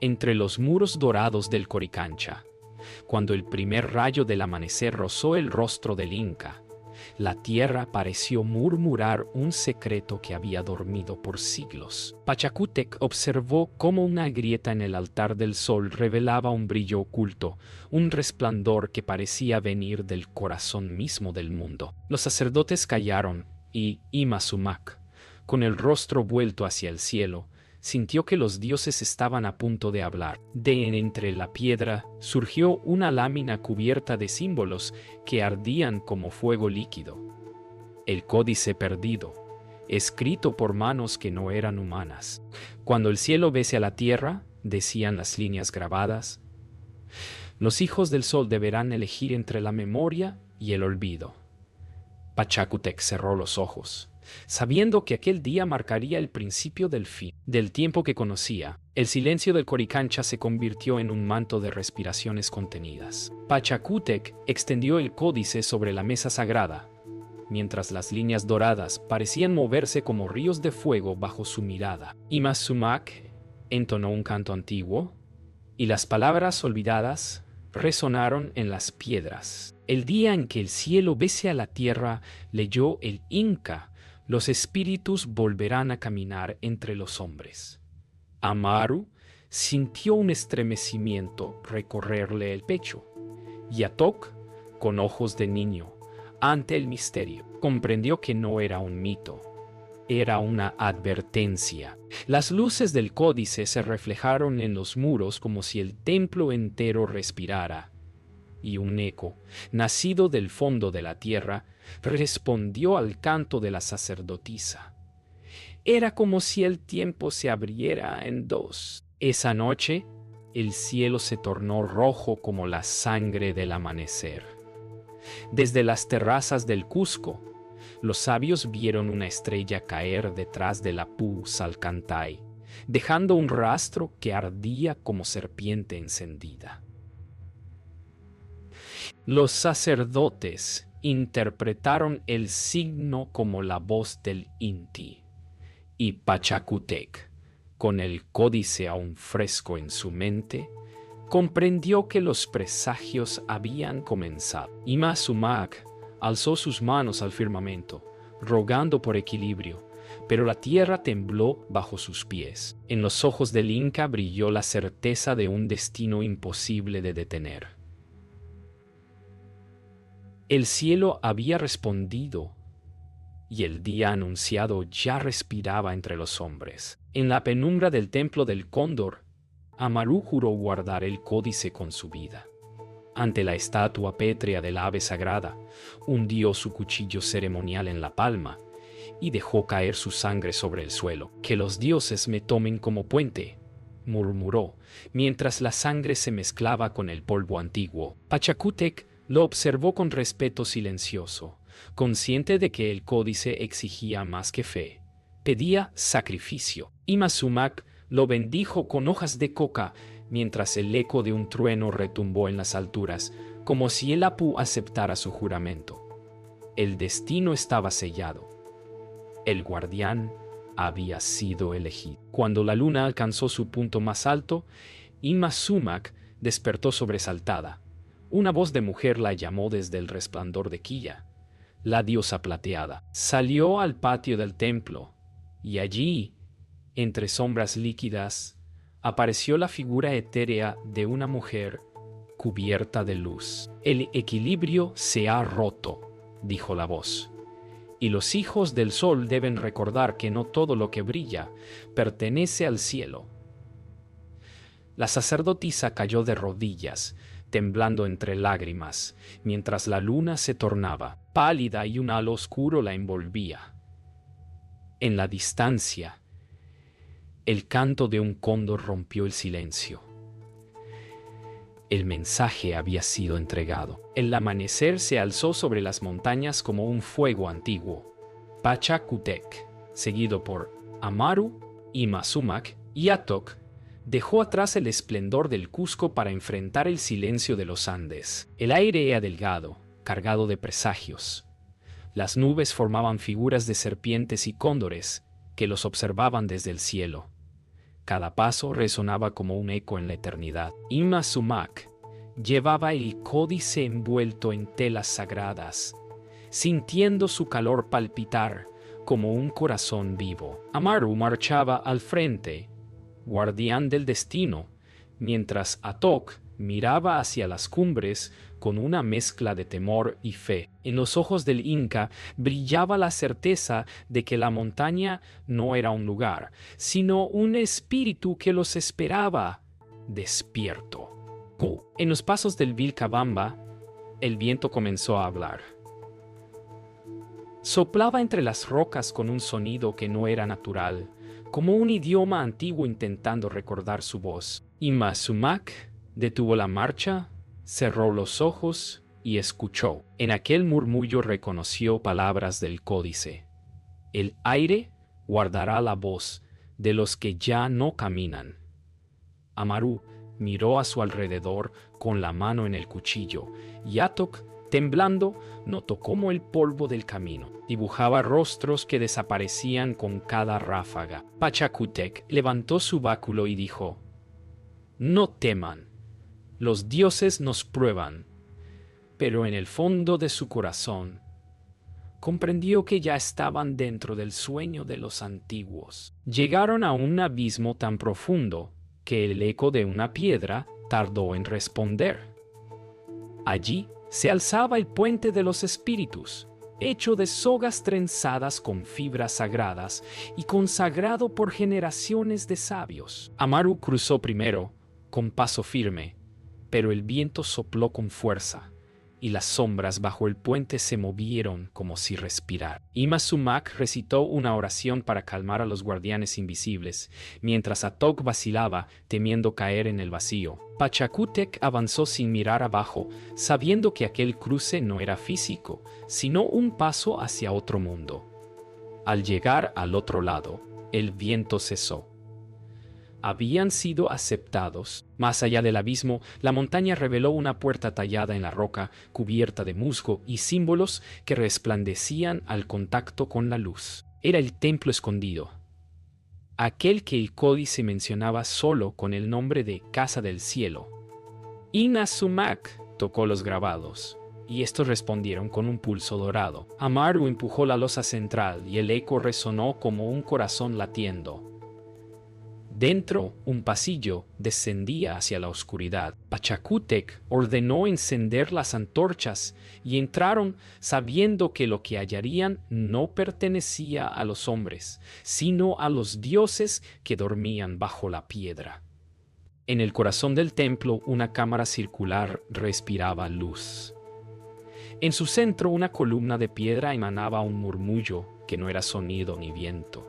Entre los muros dorados del Coricancha, cuando el primer rayo del amanecer rozó el rostro del Inca, la tierra pareció murmurar un secreto que había dormido por siglos. Pachacútec observó cómo una grieta en el altar del sol revelaba un brillo oculto, un resplandor que parecía venir del corazón mismo del mundo. Los sacerdotes callaron y Ima Sumac, con el rostro vuelto hacia el cielo, sintió que los dioses estaban a punto de hablar. De entre la piedra surgió una lámina cubierta de símbolos que ardían como fuego líquido. El códice perdido, escrito por manos que no eran humanas. Cuando el cielo bese a la tierra, decían las líneas grabadas, los hijos del sol deberán elegir entre la memoria y el olvido. Pachacútec cerró los ojos, sabiendo que aquel día marcaría el principio del fin del tiempo que conocía. El silencio del Coricancha se convirtió en un manto de respiraciones contenidas. Pachacútec extendió el códice sobre la mesa sagrada, mientras las líneas doradas parecían moverse como ríos de fuego bajo su mirada. Ima Sumac entonó un canto antiguo, y las palabras olvidadas resonaron en las piedras. El día en que el cielo bese a la tierra, leyó el Inca, los espíritus volverán a caminar entre los hombres. Amaru sintió un estremecimiento recorrerle el pecho, y Atok, con ojos de niño, ante el misterio, comprendió que no era un mito, era una advertencia. Las luces del códice se reflejaron en los muros como si el templo entero respirara, y un eco, nacido del fondo de la tierra, respondió al canto de la sacerdotisa. Era como si el tiempo se abriera en dos. Esa noche, el cielo se tornó rojo como la sangre del amanecer. Desde las terrazas del Cusco, los sabios vieron una estrella caer detrás de la Salcantay, dejando un rastro que ardía como serpiente encendida. Los sacerdotes interpretaron el signo como la voz del Inti, y Pachacútec, con el códice aún fresco en su mente, comprendió que los presagios habían comenzado. Ima Sumac alzó sus manos al firmamento, rogando por equilibrio, pero la tierra tembló bajo sus pies. En los ojos del Inca brilló la certeza de un destino imposible de detener. El cielo había respondido, y el día anunciado ya respiraba entre los hombres. En la penumbra del templo del Cóndor, Amaru juró guardar el códice con su vida. Ante la estatua pétrea del ave sagrada, hundió su cuchillo ceremonial en la palma y dejó caer su sangre sobre el suelo. «Que los dioses me tomen como puente», murmuró, mientras la sangre se mezclaba con el polvo antiguo. Pachacútec lo observó con respeto silencioso, consciente de que el códice exigía más que fe, pedía sacrificio. Ima Sumac lo bendijo con hojas de coca, mientras el eco de un trueno retumbó en las alturas, como si el Apu aceptara su juramento. El destino estaba sellado. El guardián había sido elegido. Cuando la luna alcanzó su punto más alto, Ima Sumac despertó sobresaltada. Una voz de mujer la llamó desde el resplandor de Quilla, la diosa plateada. Salió al patio del templo, y allí, entre sombras líquidas, apareció la figura etérea de una mujer cubierta de luz. «El equilibrio se ha roto», dijo la voz, «y los hijos del sol deben recordar que no todo lo que brilla pertenece al cielo». La sacerdotisa cayó de rodillas, temblando entre lágrimas, mientras la luna se tornaba pálida y un halo oscuro la envolvía. En la distancia, el canto de un cóndor rompió el silencio. El mensaje había sido entregado. El amanecer se alzó sobre las montañas como un fuego antiguo. Pachacútec, seguido por Amaru, Ima Sumac y Atok, dejó atrás el esplendor del Cusco para enfrentar el silencio de los Andes. El aire era delgado, cargado de presagios. Las nubes formaban figuras de serpientes y cóndores que los observaban desde el cielo. Cada paso resonaba como un eco en la eternidad. Inma Sumac llevaba el códice envuelto en telas sagradas, sintiendo su calor palpitar como un corazón vivo. Amaru marchaba al frente, guardián del destino, mientras Atok miraba hacia las cumbres con una mezcla de temor y fe. En los ojos del Inca brillaba la certeza de que la montaña no era un lugar, sino un espíritu que los esperaba despierto. En los pasos del Vilcabamba, el viento comenzó a hablar. Soplaba entre las rocas con un sonido que no era natural, como un idioma antiguo intentando recordar su voz. Inma Sumac detuvo la marcha, cerró los ojos y escuchó. En aquel murmullo reconoció palabras del códice. El aire guardará la voz de los que ya no caminan. Amaru miró a su alrededor con la mano en el cuchillo, y Atok, temblando, notó cómo el polvo del camino dibujaba rostros que desaparecían con cada ráfaga. Pachacútec levantó su báculo y dijo: «No teman, los dioses nos prueban». Pero en el fondo de su corazón comprendió que ya estaban dentro del sueño de los antiguos. Llegaron a un abismo tan profundo que el eco de una piedra tardó en responder. Allí se alzaba el puente de los espíritus, hecho de sogas trenzadas con fibras sagradas y consagrado por generaciones de sabios. Amaru cruzó primero, con paso firme, pero el viento sopló con fuerza, y las sombras bajo el puente se movieron como si respiraran. Inma Sumac recitó una oración para calmar a los guardianes invisibles, mientras Atok vacilaba, temiendo caer en el vacío. Pachacútec avanzó sin mirar abajo, sabiendo que aquel cruce no era físico, sino un paso hacia otro mundo. Al llegar al otro lado, el viento cesó. Habían sido aceptados. Más allá del abismo, la montaña reveló una puerta tallada en la roca, cubierta de musgo y símbolos que resplandecían al contacto con la luz. Era el templo escondido, aquel que el códice mencionaba solo con el nombre de Casa del Cielo. Inma Sumac tocó los grabados, y estos respondieron con un pulso dorado. Amaru empujó la losa central y el eco resonó como un corazón latiendo. Dentro, un pasillo descendía hacia la oscuridad. Pachacútec ordenó encender las antorchas y entraron sabiendo que lo que hallarían no pertenecía a los hombres, sino a los dioses que dormían bajo la piedra. En el corazón del templo, una cámara circular respiraba luz. En su centro, una columna de piedra emanaba un murmullo que no era sonido ni viento,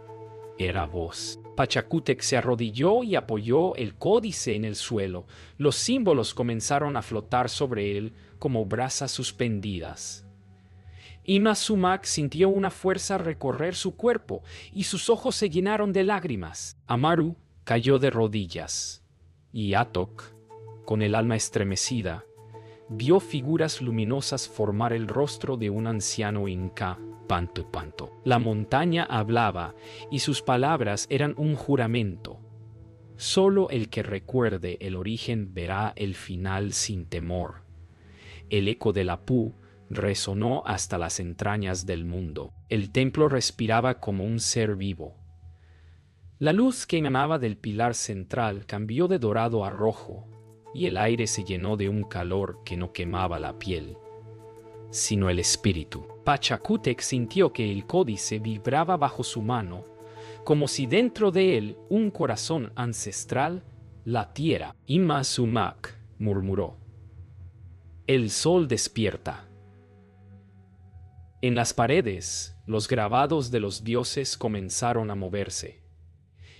era voz. Pachacútec se arrodilló y apoyó el códice en el suelo. Los símbolos comenzaron a flotar sobre él como brasas suspendidas. Inma Sumac sintió una fuerza recorrer su cuerpo y sus ojos se llenaron de lágrimas. Amaru cayó de rodillas y Atok, con el alma estremecida, vio figuras luminosas formar el rostro de un anciano inca. Panto. La montaña hablaba y sus palabras eran un juramento. Solo el que recuerde el origen verá el final sin temor. El eco del Apu resonó hasta las entrañas del mundo. El templo respiraba como un ser vivo. La luz que emanaba del pilar central cambió de dorado a rojo, y el aire se llenó de un calor que no quemaba la piel, sino el espíritu. Pachacútec sintió que el códice vibraba bajo su mano, como si dentro de él un corazón ancestral latiera. Inma Sumac murmuró: «El sol despierta». En las paredes, los grabados de los dioses comenzaron a moverse,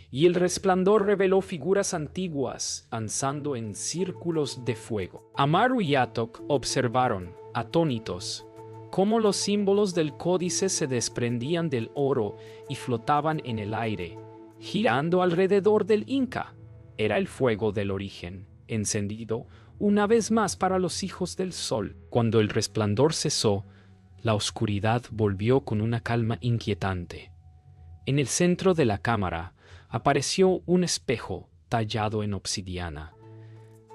y el resplandor reveló figuras antiguas danzando en círculos de fuego. Amaru y Atok observaron, atónitos, cómo los símbolos del códice se desprendían del oro y flotaban en el aire, girando alrededor del Inca. Era el fuego del origen, encendido una vez más para los hijos del sol. Cuando el resplandor cesó, la oscuridad volvió con una calma inquietante. En el centro de la cámara, apareció un espejo tallado en obsidiana,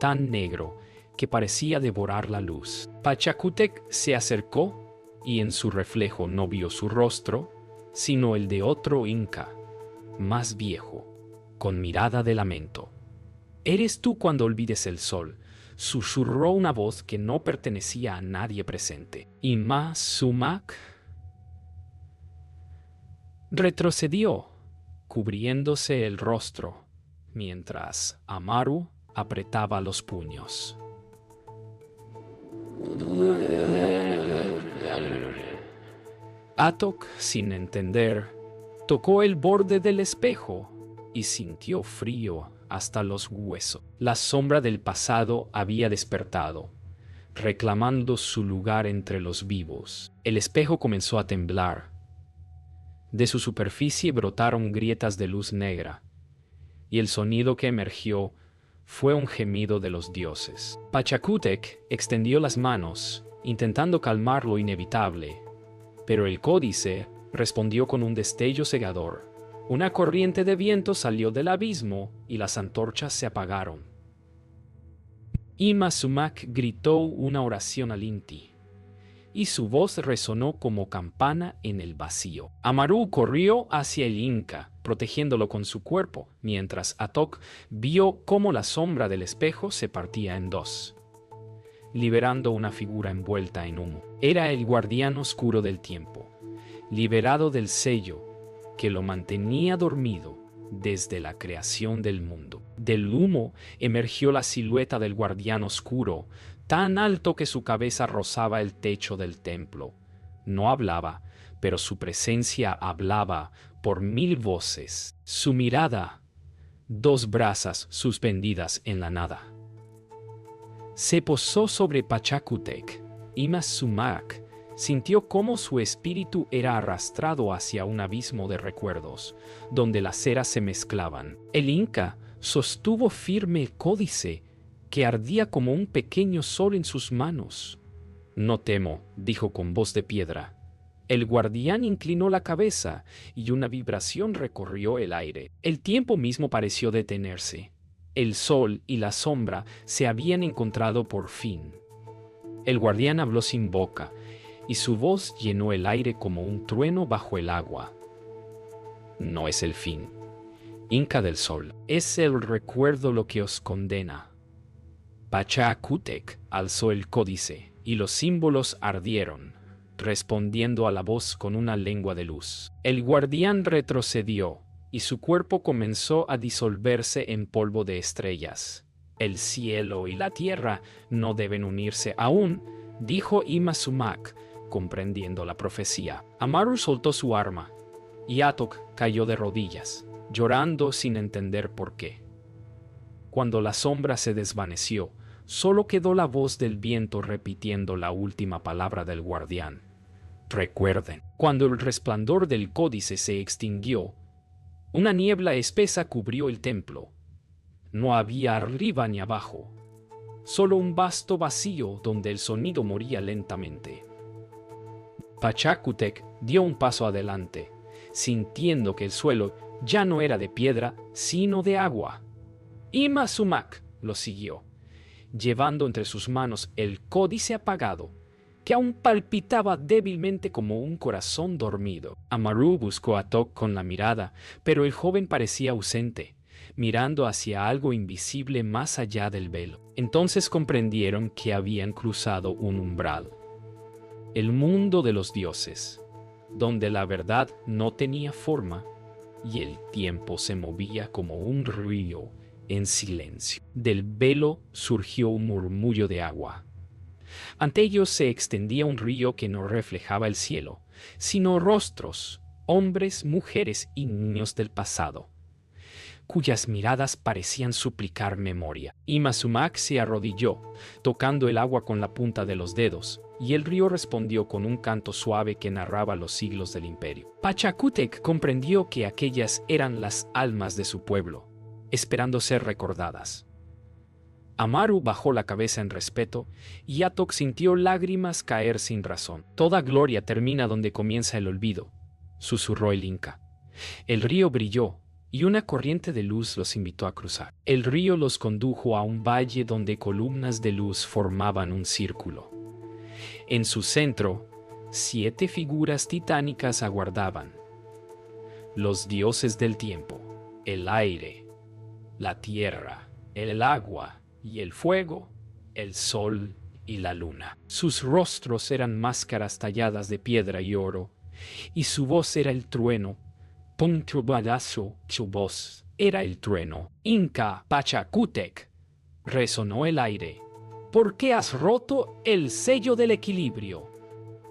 tan negro que parecía devorar la luz. Pachacútec se acercó y en su reflejo no vio su rostro, sino el de otro inca, más viejo, con mirada de lamento. «¿Eres tú cuando olvides el sol?», susurró una voz que no pertenecía a nadie presente. Ima Sumac retrocedió, cubriéndose el rostro, mientras Amaru apretaba los puños. Atok, sin entender, tocó el borde del espejo y sintió frío hasta los huesos. La sombra del pasado había despertado, reclamando su lugar entre los vivos. El espejo comenzó a temblar. De su superficie brotaron grietas de luz negra, y el sonido que emergió fue un gemido de los dioses. Pachacútec extendió las manos, intentando calmar lo inevitable, pero el códice respondió con un destello cegador. Una corriente de viento salió del abismo y las antorchas se apagaron. Ima Sumac gritó una oración al Inti, y su voz resonó como campana en el vacío. Amaru corrió hacia el Inca, protegiéndolo con su cuerpo, mientras Atok vio cómo la sombra del espejo se partía en dos, liberando una figura envuelta en humo. Era el guardián oscuro del tiempo, liberado del sello que lo mantenía dormido desde la creación del mundo. Del humo emergió la silueta del guardián oscuro, tan alto que su cabeza rozaba el techo del templo. No hablaba, pero su presencia hablaba por 1000 voces. Su mirada, 2 brasas suspendidas en la nada, se posó sobre Pachacútec. Ima Sumac sintió cómo su espíritu era arrastrado hacia un abismo de recuerdos, donde las eras se mezclaban. El Inca sostuvo firme el códice, que ardía como un pequeño sol en sus manos. «No temo», dijo con voz de piedra. El guardián inclinó la cabeza y una vibración recorrió el aire. El tiempo mismo pareció detenerse. El sol y la sombra se habían encontrado por fin. El guardián habló sin boca, y su voz llenó el aire como un trueno bajo el agua. «No es el fin, Inca del Sol. Es el recuerdo lo que os condena». Pachacútec alzó el códice, y los símbolos ardieron, respondiendo a la voz con una lengua de luz. El guardián retrocedió, y su cuerpo comenzó a disolverse en polvo de estrellas. «El cielo y la tierra no deben unirse aún», dijo Ima Sumac, comprendiendo la profecía. Amaru soltó su arma, y Atok cayó de rodillas, llorando sin entender por qué. Cuando la sombra se desvaneció, solo quedó la voz del viento repitiendo la última palabra del guardián. «Recuerden». Cuando el resplandor del códice se extinguió, una niebla espesa cubrió el templo. No había arriba ni abajo, solo un vasto vacío donde el sonido moría lentamente. Pachacútec dio un paso adelante, sintiendo que el suelo ya no era de piedra, sino de agua. Ima Sumac lo siguió, llevando entre sus manos el códice apagado, que aún palpitaba débilmente como un corazón dormido. Amaru buscó a Atok con la mirada, pero el joven parecía ausente, mirando hacia algo invisible más allá del velo. Entonces comprendieron que habían cruzado un umbral. El mundo de los dioses, donde la verdad no tenía forma y el tiempo se movía como un río en silencio. Del velo surgió un murmullo de agua. Ante ellos se extendía un río que no reflejaba el cielo, sino rostros, hombres, mujeres y niños del pasado, cuyas miradas parecían suplicar memoria. Ima Sumac se arrodilló, tocando el agua con la punta de los dedos, y el río respondió con un canto suave que narraba los siglos del imperio. Pachacútec comprendió que aquellas eran las almas de su pueblo, esperando ser recordadas. Amaru bajó la cabeza en respeto, y Atok sintió lágrimas caer sin razón. «Toda gloria termina donde comienza el olvido», susurró el Inca. El río brilló, y una corriente de luz los invitó a cruzar. El río los condujo a un valle donde columnas de luz formaban un círculo. En su centro, 7 figuras titánicas aguardaban. Los dioses del tiempo, el aire, la tierra, el agua y el fuego, el sol y la luna. Sus rostros eran máscaras talladas de piedra y oro, y su voz era el trueno. Puntubadazo, su voz era el trueno. Inca Pachacútec, resonó el aire. ¿Por qué has roto el sello del equilibrio?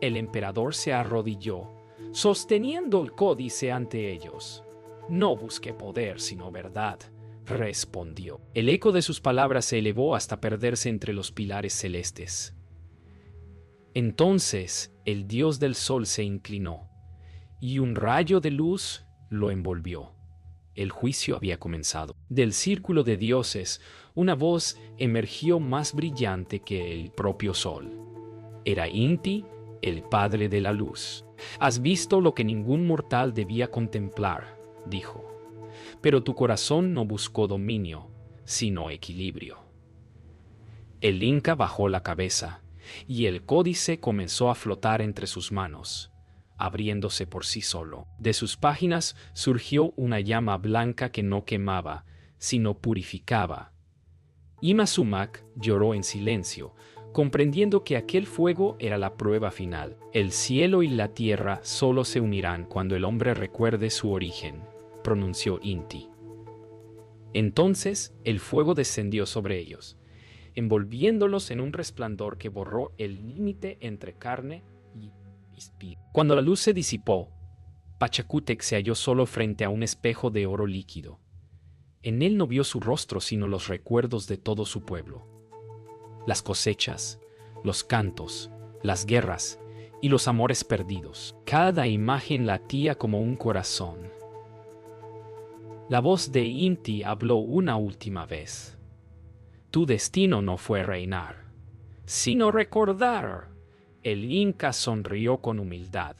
El emperador se arrodilló, sosteniendo el códice ante ellos. No busqué poder, sino verdad, respondió. El eco de sus palabras se elevó hasta perderse entre los pilares celestes. Entonces el dios del sol se inclinó, y un rayo de luz lo envolvió. El juicio había comenzado. Del círculo de dioses, una voz emergió más brillante que el propio sol. Era Inti, el padre de la luz. Has visto lo que ningún mortal debía contemplar, dijo. Pero tu corazón no buscó dominio, sino equilibrio. El Inca bajó la cabeza, y el códice comenzó a flotar entre sus manos, abriéndose por sí solo. De sus páginas surgió una llama blanca que no quemaba, sino purificaba. Ima Sumac lloró en silencio, comprendiendo que aquel fuego era la prueba final. El cielo y la tierra solo se unirán cuando el hombre recuerde su origen, pronunció Inti. Entonces el fuego descendió sobre ellos, envolviéndolos en un resplandor que borró el límite entre carne y espíritu. Cuando la luz se disipó, Pachacútec se halló solo frente a un espejo de oro líquido. En él no vio su rostro, sino los recuerdos de todo su pueblo. Las cosechas, los cantos, las guerras y los amores perdidos. Cada imagen latía como un corazón. La voz de Inti habló una última vez. Tu destino no fue reinar, sino recordar. El Inca sonrió con humildad,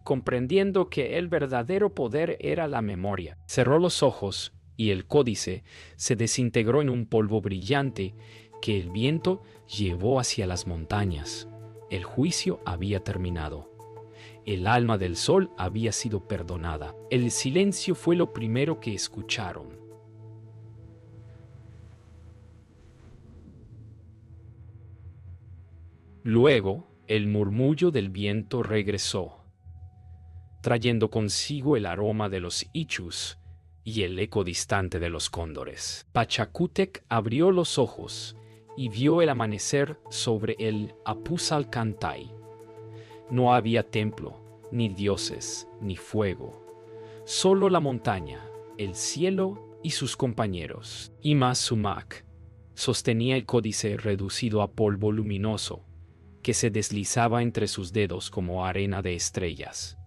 comprendiendo que el verdadero poder era la memoria. Cerró los ojos y el códice se desintegró en un polvo brillante que el viento llevó hacia las montañas. El juicio había terminado. El alma del sol había sido perdonada. El silencio fue lo primero que escucharon. Luego, el murmullo del viento regresó, trayendo consigo el aroma de los ichus y el eco distante de los cóndores. Pachacútec abrió los ojos y vio el amanecer sobre el Apuzalcantay. No había templo, ni dioses, ni fuego. Solo la montaña, el cielo y sus compañeros. Ima Sumac sostenía el códice reducido a polvo luminoso, que se deslizaba entre sus dedos como arena de estrellas.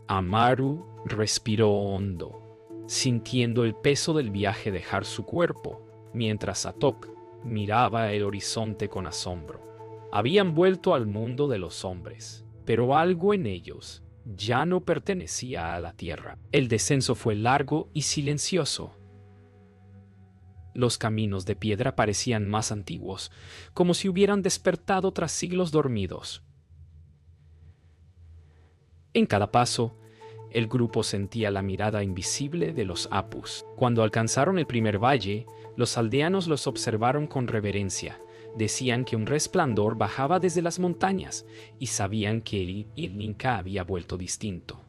Amaru respiró hondo, sintiendo el peso del viaje dejar su cuerpo, mientras Atok miraba el horizonte con asombro. Habían vuelto al mundo de los hombres, pero algo en ellos ya no pertenecía a la tierra. El descenso fue largo y silencioso. Los caminos de piedra parecían más antiguos, como si hubieran despertado tras siglos dormidos. En cada paso, el grupo sentía la mirada invisible de los apus. Cuando alcanzaron el primer valle, los aldeanos los observaron con reverencia. Decían que un resplandor bajaba desde las montañas y sabían que el Inca había vuelto distinto.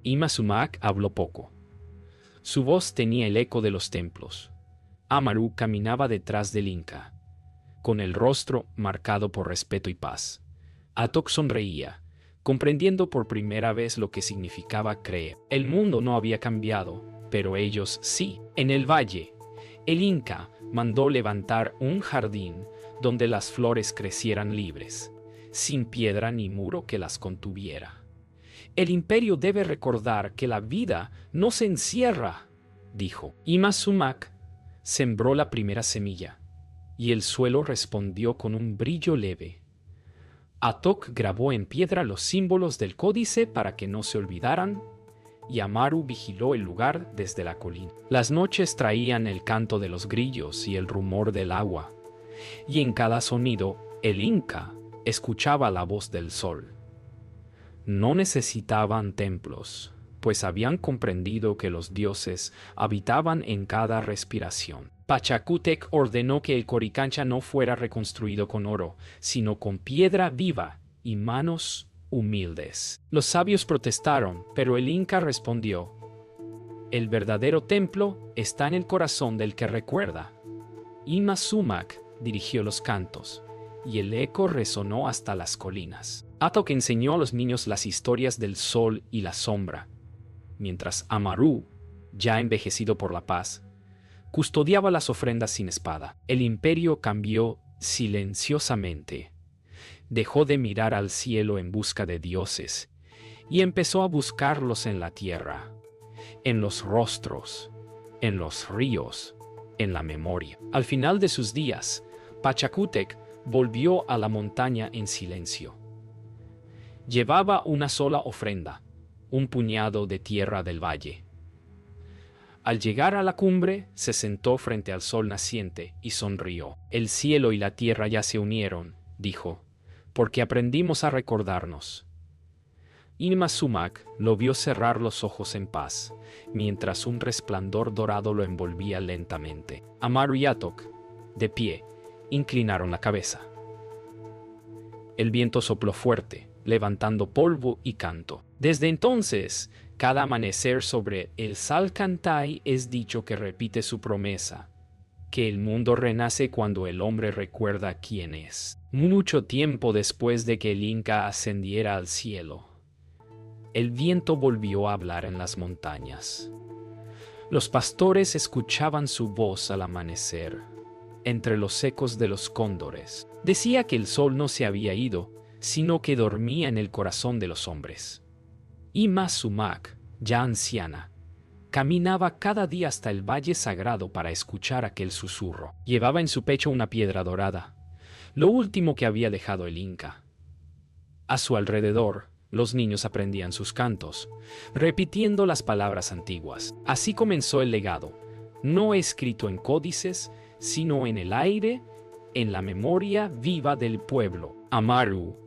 Ima Sumac habló poco. Su voz tenía el eco de los templos. Amaru caminaba detrás del Inca, con el rostro marcado por respeto y paz. Atok sonreía, comprendiendo por primera vez lo que significaba creer. El mundo no había cambiado, pero ellos sí. En el valle, el Inca mandó levantar un jardín donde las flores crecieran libres, sin piedra ni muro que las contuviera. El imperio debe recordar que la vida no se encierra, dijo. Ima Sumac sembró la primera semilla. y el suelo respondió con un brillo leve. Atok grabó en piedra los símbolos del códice para que no se olvidaran, y Amaru vigiló el lugar desde la colina. Las noches traían el canto de los grillos y el rumor del agua, y en cada sonido el Inca escuchaba la voz del sol. No necesitaban templos, pues habían comprendido que los dioses habitaban en cada respiración. Pachacútec ordenó que el Coricancha no fuera reconstruido con oro, sino con piedra viva y manos humildes. Los sabios protestaron, pero el Inca respondió: el verdadero templo está en el corazón del que recuerda. Ima Sumac dirigió los cantos, y el eco resonó hasta las colinas. Atok enseñó a los niños las historias del sol y la sombra, mientras Amaru, ya envejecido por la paz, custodiaba las ofrendas sin espada. El imperio cambió silenciosamente. Dejó de mirar al cielo en busca de dioses y empezó a buscarlos en la tierra, en los rostros, en los ríos, en la memoria. Al final de sus días, Pachacútec volvió a la montaña en silencio. Llevaba una sola ofrenda, un puñado de tierra del valle. Al llegar a la cumbre, se sentó frente al sol naciente y sonrió. El cielo y la tierra ya se unieron, dijo, porque aprendimos a recordarnos. Inma Sumac lo vio cerrar los ojos en paz, mientras un resplandor dorado lo envolvía lentamente. Amaru y Atok, de pie, inclinaron la cabeza. El viento sopló fuerte, levantando polvo y canto. Desde entonces, cada amanecer sobre el Salcantay es dicho que repite su promesa, que el mundo renace cuando el hombre recuerda quién es. Mucho tiempo después de que el Inca ascendiera al cielo, el viento volvió a hablar en las montañas. Los pastores escuchaban su voz al amanecer, entre los ecos de los cóndores. Decía que el sol no se había ido, sino que dormía en el corazón de los hombres. Ima Sumac, ya anciana, caminaba cada día hasta el valle sagrado para escuchar aquel susurro. Llevaba en su pecho una piedra dorada, lo último que había dejado el Inca. A su alrededor, los niños aprendían sus cantos, repitiendo las palabras antiguas. Así comenzó el legado, no escrito en códices, sino en el aire, en la memoria viva del pueblo. Amaru,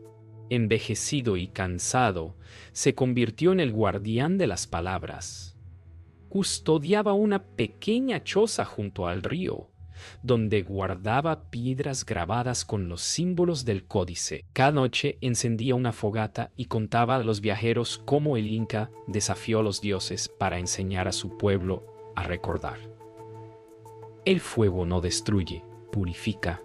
envejecido y cansado, se convirtió en el guardián de las palabras. Custodiaba una pequeña choza junto al río, donde guardaba piedras grabadas con los símbolos del códice. Cada noche encendía una fogata y contaba a los viajeros cómo el Inca desafió a los dioses para enseñar a su pueblo a recordar. El fuego no destruye, purifica,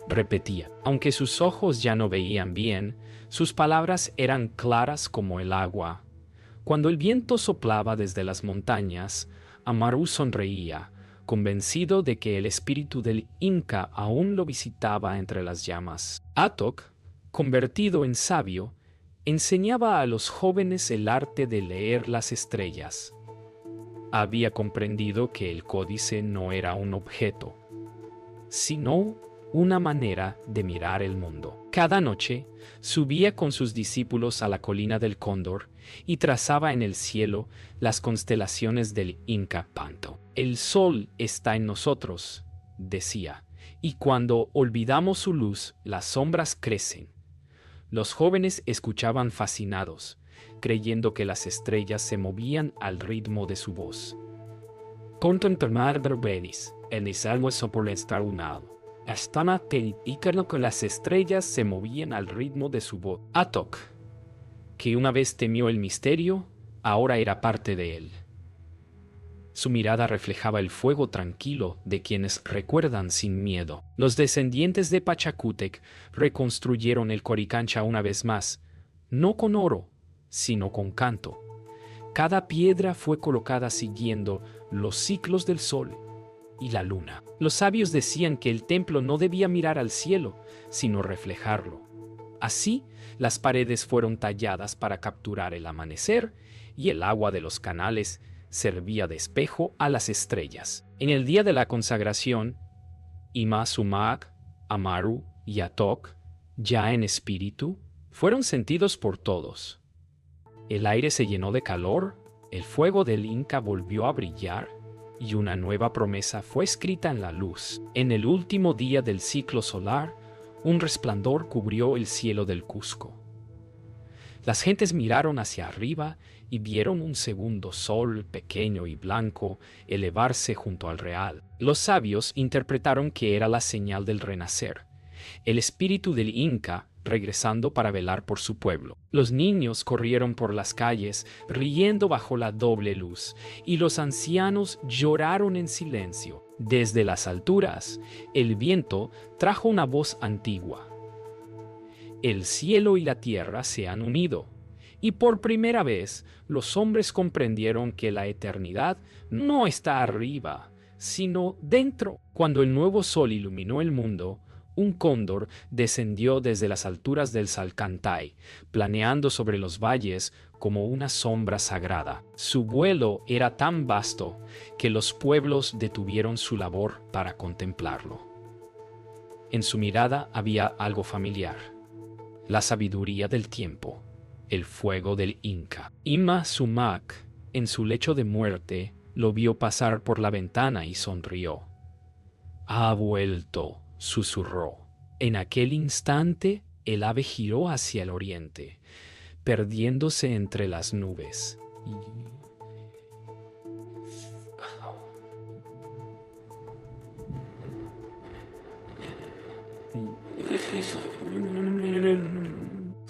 repetía. Aunque sus ojos ya no veían bien, sus palabras eran claras como el agua. Cuando el viento soplaba desde las montañas, Amaru sonreía, convencido de que el espíritu del Inca aún lo visitaba entre las llamas. Atok, convertido en sabio, enseñaba a los jóvenes el arte de leer las estrellas. Había comprendido que el códice no era un objeto, sino una manera de mirar el mundo. Cada noche subía con sus discípulos a la colina del Cóndor y trazaba en el cielo las constelaciones del Inca Panto. El sol está en nosotros, decía, y cuando olvidamos su luz, las sombras crecen. Los jóvenes escuchaban fascinados, creyendo que las estrellas se movían al ritmo de su voz. Contemplar verberis, el salmo por estar unado. Estaba ícono que las estrellas se movían al ritmo de su voz. Atok, que una vez temió el misterio, ahora era parte de él. Su mirada reflejaba el fuego tranquilo de quienes recuerdan sin miedo. Los descendientes de Pachacútec reconstruyeron el Coricancha una vez más, no con oro, sino con canto. Cada piedra fue colocada siguiendo los ciclos del sol y la luna. Los sabios decían que el templo no debía mirar al cielo, sino reflejarlo. Así, las paredes fueron talladas para capturar el amanecer y el agua de los canales servía de espejo a las estrellas. En el día de la consagración, Ima, Sumac, Amaru y Atok, ya en espíritu, fueron sentidos por todos. El aire se llenó de calor, el fuego del Inca volvió a brillar y una nueva promesa fue escrita en la luz. En el último día del ciclo solar, un resplandor cubrió el cielo del Cusco. Las gentes miraron hacia arriba y vieron un segundo sol pequeño y blanco elevarse junto al real. Los sabios interpretaron que era la señal del renacer, el espíritu del Inca regresando para velar por su pueblo. Los niños corrieron por las calles riendo bajo la doble luz, y los ancianos lloraron en silencio. Desde las alturas, el viento trajo una voz antigua. El cielo y la tierra se han unido, y por primera vez los hombres comprendieron que la eternidad no está arriba, sino dentro. Cuando el nuevo sol iluminó el mundo, un cóndor descendió desde las alturas del Salcantay, planeando sobre los valles como una sombra sagrada. Su vuelo era tan vasto que los pueblos detuvieron su labor para contemplarlo. En su mirada había algo familiar: la sabiduría del tiempo, el fuego del Inca. Ima Sumac, en su lecho de muerte, lo vio pasar por la ventana y sonrió. «Ha vuelto», susurró. En aquel instante, el ave giró hacia el oriente, perdiéndose entre las nubes.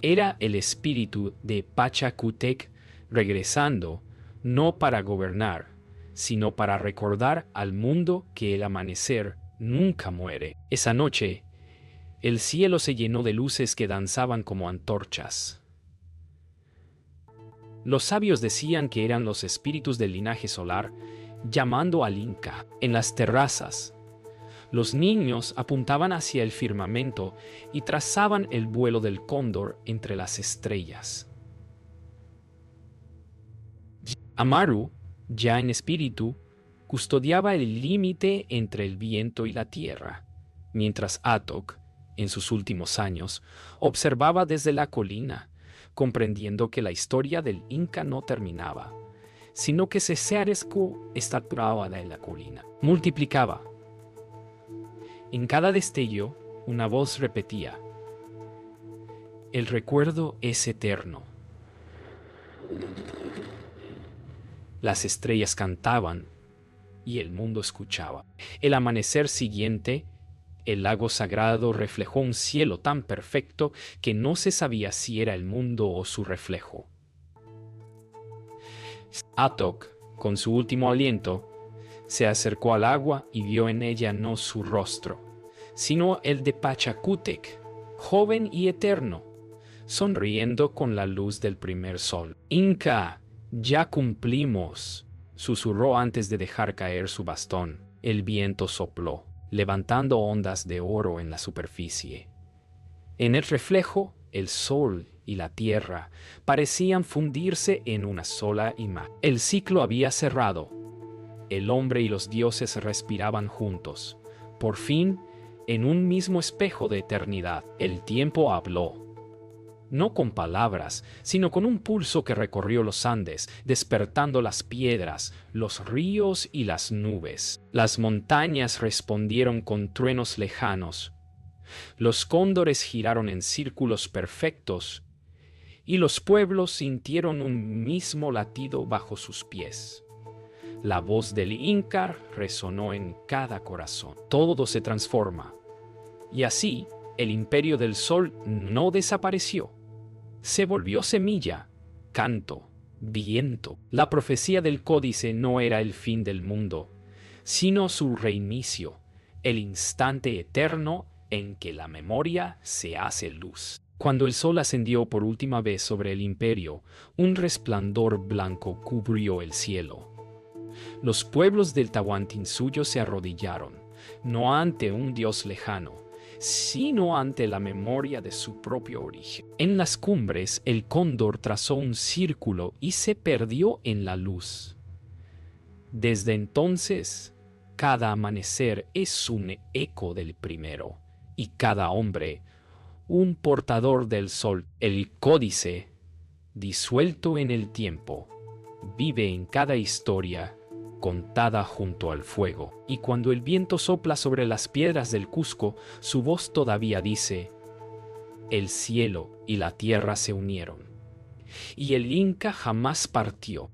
Era el espíritu de Pachacútec regresando, no para gobernar, sino para recordar al mundo que el amanecer nunca muere. Esa noche, el cielo se llenó de luces que danzaban como antorchas. Los sabios decían que eran los espíritus del linaje solar llamando al Inca. En las terrazas, los niños apuntaban hacia el firmamento y trazaban el vuelo del cóndor entre las estrellas. Amaru, ya en espíritu, custodiaba el límite entre el viento y la tierra, mientras Atok, en sus últimos años, observaba desde la colina, comprendiendo que la historia del Inca no terminaba, sino que se estaturaba de la colina. Multiplicaba. En cada destello, una voz repetía: «El recuerdo es eterno». Las estrellas cantaban y el mundo escuchaba. El amanecer siguiente, el lago sagrado reflejó un cielo tan perfecto que no se sabía si era el mundo o su reflejo. Atok, con su último aliento, se acercó al agua y vio en ella no su rostro, sino el de Pachacútec, joven y eterno, sonriendo con la luz del primer sol. «Inca, ya cumplimos», susurró antes de dejar caer su bastón. El viento sopló, levantando ondas de oro en la superficie. En el reflejo, el sol y la tierra parecían fundirse en una sola imagen. El ciclo había cerrado. El hombre y los dioses respiraban juntos, por fin, en un mismo espejo de eternidad. El tiempo habló, no con palabras, sino con un pulso que recorrió los Andes, despertando las piedras, los ríos y las nubes. Las montañas respondieron con truenos lejanos. Los cóndores giraron en círculos perfectos, y los pueblos sintieron un mismo latido bajo sus pies. La voz del Inca resonó en cada corazón. Todo se transforma. Y así, el imperio del sol no desapareció. Se volvió semilla, canto, viento. La profecía del códice no era el fin del mundo, sino su reinicio, el instante eterno en que la memoria se hace luz. Cuando el sol ascendió por última vez sobre el imperio, un resplandor blanco cubrió el cielo. Los pueblos del Tahuantinsuyo se arrodillaron, no ante un dios lejano, sino ante la memoria de su propio origen. En las cumbres, el cóndor trazó un círculo y se perdió en la luz. Desde entonces, cada amanecer es un eco del primero, y cada hombre, un portador del sol. El códice, disuelto en el tiempo, vive en cada historia contada junto al fuego. Y cuando el viento sopla sobre las piedras del Cusco, su voz todavía dice: el cielo y la tierra se unieron, y el Inca jamás partió.